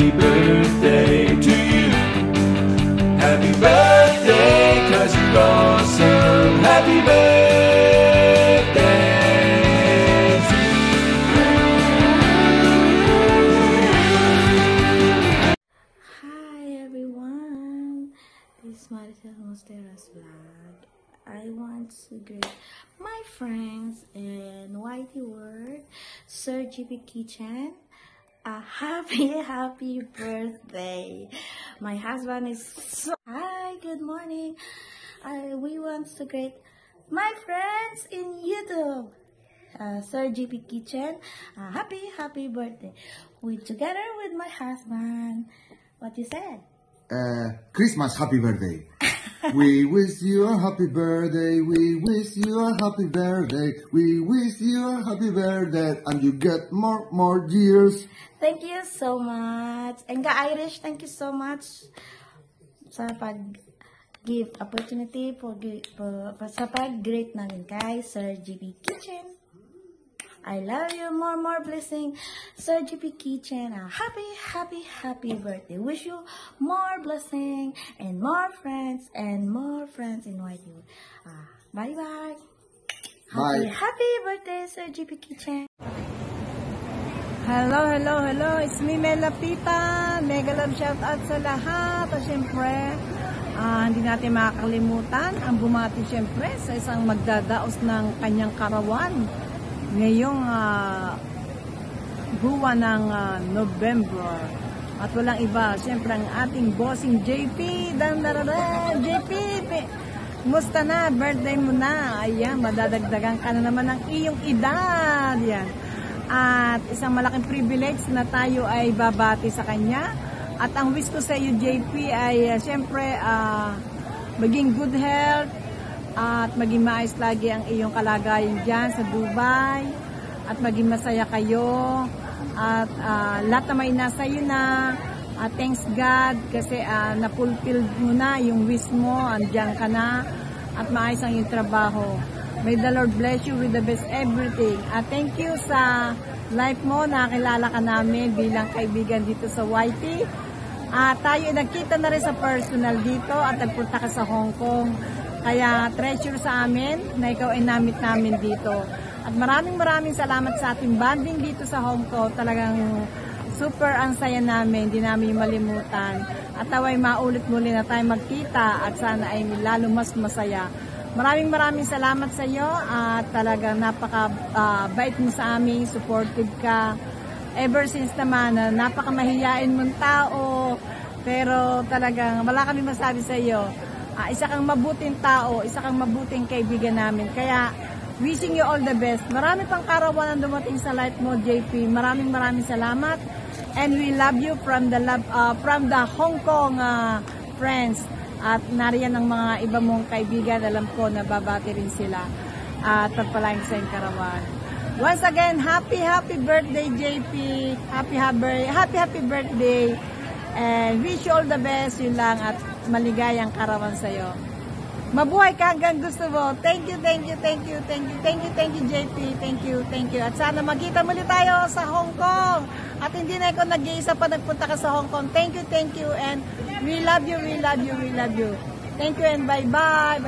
happy birthday to you. Happy birthday, 'cause you're awesome. Happy birthday to you. Hi everyone, this is Maricel Mostera's vlog. I want to greet my friends in Whitey World, Sir GP Kitchen, a happy birthday. My husband is so... Hi, good morning. We want to greet my friends in YouTube, Sir GP Kitchen, happy birthday. Together with my husband. What you said? Christmas happy birthday. We wish you a happy birthday. We wish you a happy birthday. We wish you a happy birthday, and you get more years. Thank you so much. And Irish, thank you so much sa pag-give opportunity sa pag-greet namin kay Sir GP Kitchen. I love you. More blessing, Sir GP Kitchen. Happy birthday. Wish you more blessing and more friends in Whitey. Bye. Bye. Happy birthday, Sir GP Kitchen. Hello. It's me, Mela Pipa. Mega love shout out sa lahat. At syempre, hindi natin makakalimutan ang bumati syempre sa isang magdadaos ng kanyang karawan ngayong buwan ng November. At walang iba, syempre ang ating bossing JP. JP, musta na? Birthday mo na. Ayan, madadagdagan ka na naman ng iyong edad. Yan. At isang malaking privilege na tayo ay babati sa kanya. At ang wish ko sa iyo, JP, ay syempre maging good health at maging maayos lagi ang iyong kalagayan dyan sa Dubai, at maging masaya kayo, at lahat na may nasa iyo na, thanks God kasi na-fulfill mo na yung wish mo, andyan ka na, at maayos ang iyong trabaho. May the Lord bless you with the best everything. Thank you sa life mo, nakilala ka namin bilang kaibigan dito sa Whitey. Tayo nagkita na rin sa personal dito at nagpunta ka sa Hong Kong. Kaya treasure sa amin na ikaw ay namit namin dito. At maraming salamat sa ating bonding dito sa Hong Kong. Talagang super ang saya namin, hindi namin malimutan. At naway maulit muli na tayo magkita at sana ay lalo mas masaya. Maraming salamat sa iyo at talagang napaka-bait mo sa amin, supportive ka. Ever since naman, napaka-mahiyain mong tao. Pero talagang wala kami masabi sa iyo. Isa kang mabuting tao, isa kang mabuting kaibigan namin. Kaya, wishing you all the best. Marami pang karawan ang dumating sa life mo, JP. Maraming salamat. And we love you from the Hong Kong friends. At nariyan ang mga iba mong kaibigan. Alam ko, nababati rin sila. At pagpalain sa iyong karawan. Once again, happy birthday, JP. Happy birthday. And wish you all the best. Yun lang at maligayang karawan sa'yo. Mabuhay ka hanggang gusto mo. Thank you, JP. Thank you. At sana magkita muli tayo sa Hong Kong. At hindi na ako nag-iisa pa nagpunta ka sa Hong Kong. Thank you. And we love you. Thank you and bye-bye.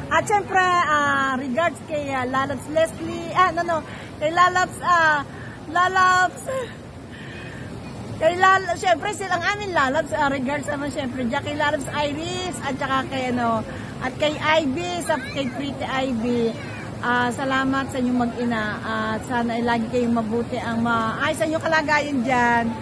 At syempre, regards kay Lalabs Leslie. Kay Lalabs. Syempre silang amin Lalabs, regards naman syempre kay Lalabs Iris at saka kay at kay Ivy, kay Pretty Ivy. Salamat sa inyong mag-ina at sana ay lagi kayong mabuti ang maayos sa inyong kalagayan dyan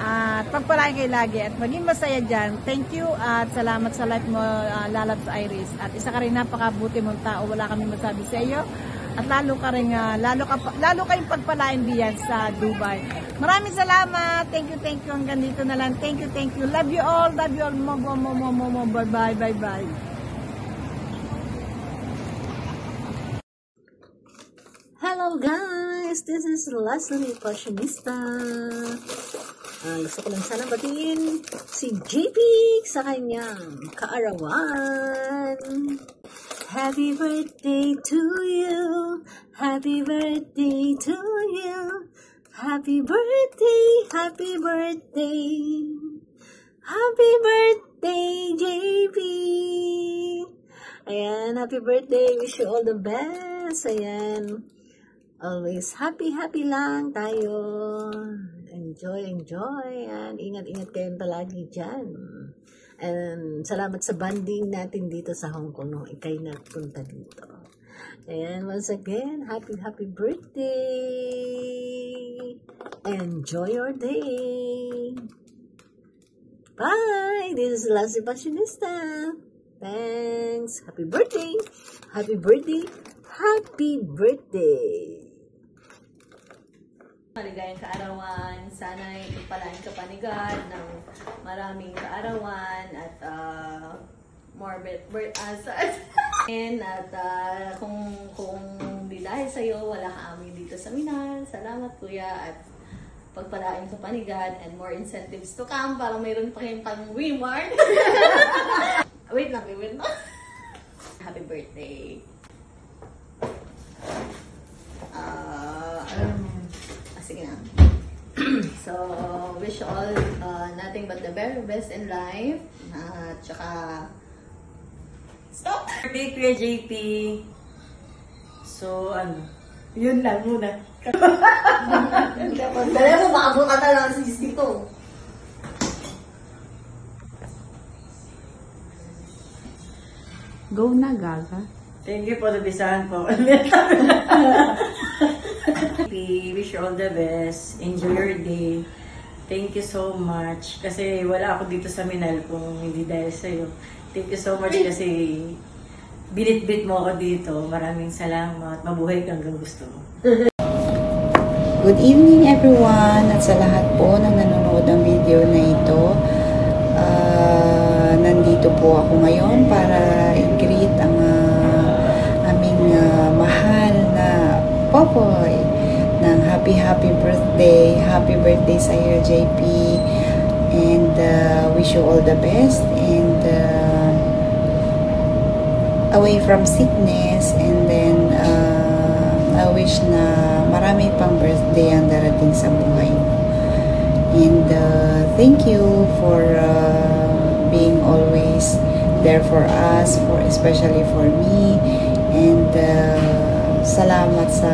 at pagpalain kayo lagi at maging masaya dyan. Thank you at salamat sa life mo, Lalabs Iris, at isa ka rin napakabuti mong tao, wala kami masabi sa iyo. At lalo kayong pagpalain diyan sa Dubai. Maraming salamat. Thank you. Hanggang dito na lang. Thank you. Love you all. Mo. Bye. Hello guys, this is Leslie Fashionista. Gusto ko lang sana batiin si JP sa kanyang kaarawan. Happy birthday to you. Happy birthday to you. Happy birthday, happy birthday. Happy birthday, JP. Ayan, happy birthday. Wish you all the best. Ayan. Always happy lang tayo. Enjoy. And ingat-ingat kayong palagi dyan. And salamat sa banding natin dito sa Hong Kong nung ikay nagpunta dito. And once again, happy birthday. Enjoy your day. Bye. This is Lassie Fashionista. Thanks. Happy birthday. Happy birthday. Happy birthday. Maligayang kaarawan. Sana ipalain ka pa ni God ng maraming kaarawan at more and at kung di dahil sa'yo, wala kami dito sa Minan. Salamat kuya at pagpalain ka pa ni God and more incentives to come para mayroon pa kayong pang reward. Wait lang. Happy birthday. Sige na. So, wish you all nothing but the very best in life. Tsaka, stop! Birthday, Kuya JP. So, yun lang muna. Dala mo, maabot ka na lang sa dito. Go na, Gaga. Thank you for the bisahan po. Wish you all the best. Enjoy your day. Thank you so much. Kasi wala ako dito sa Minal kung hindi dahil sa'yo. Thank you so much kasi binit-bit mo ako dito. Maraming salamat. Mabuhay ka hanggang gusto mo. Good evening everyone at sa lahat po ng nanonood ng video na ito. Nandito po ako ngayon para i-greet ang aming mahal na Popoy ng happy birthday. Happy birthday sa iyo, JP. And wish you all the best and away from sickness, and then I wish na marami pang birthday ang darating sa buhay mo. And thank you for being always there for us, especially for me. And salamat sa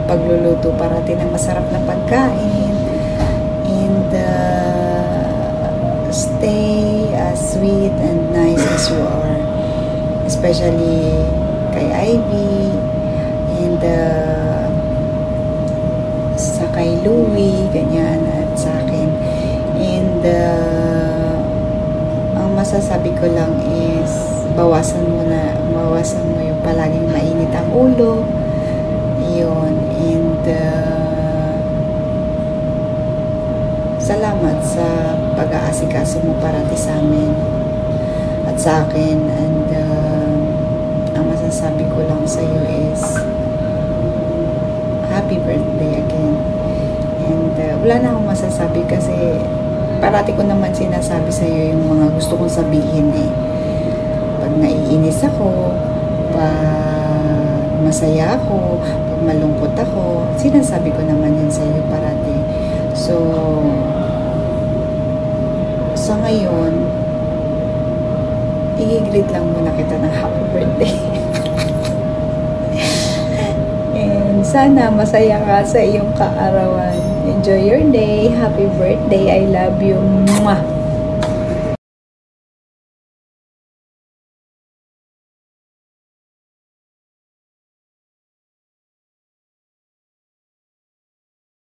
pagluluto parating ng masarap na pagkain. And stay as sweet and nice as you are. Especially kay Ivy and sa kay Louie, ganyan, at sa akin. And ang masasabi ko lang is bawasan mo yung palaging mainit ang ulo. Yun. And salamat sa pag-aasikaso mo parati sa amin at sa akin. And ang masasabi ko lang sa iyo is happy birthday again. And wala na akong masasabi kasi parati ko naman sinasabi sa iyo yung mga gusto kong sabihin eh. Pag naiinis ako, pag masaya ako, pag malungkot ako, sinasabi ko naman yun sa iyo parati. So, sa ngayon, i-greet lang muna kita ng happy birthday. And sana masaya ka sa iyong kaarawan. Enjoy your day. Happy birthday. I love you. Mwah!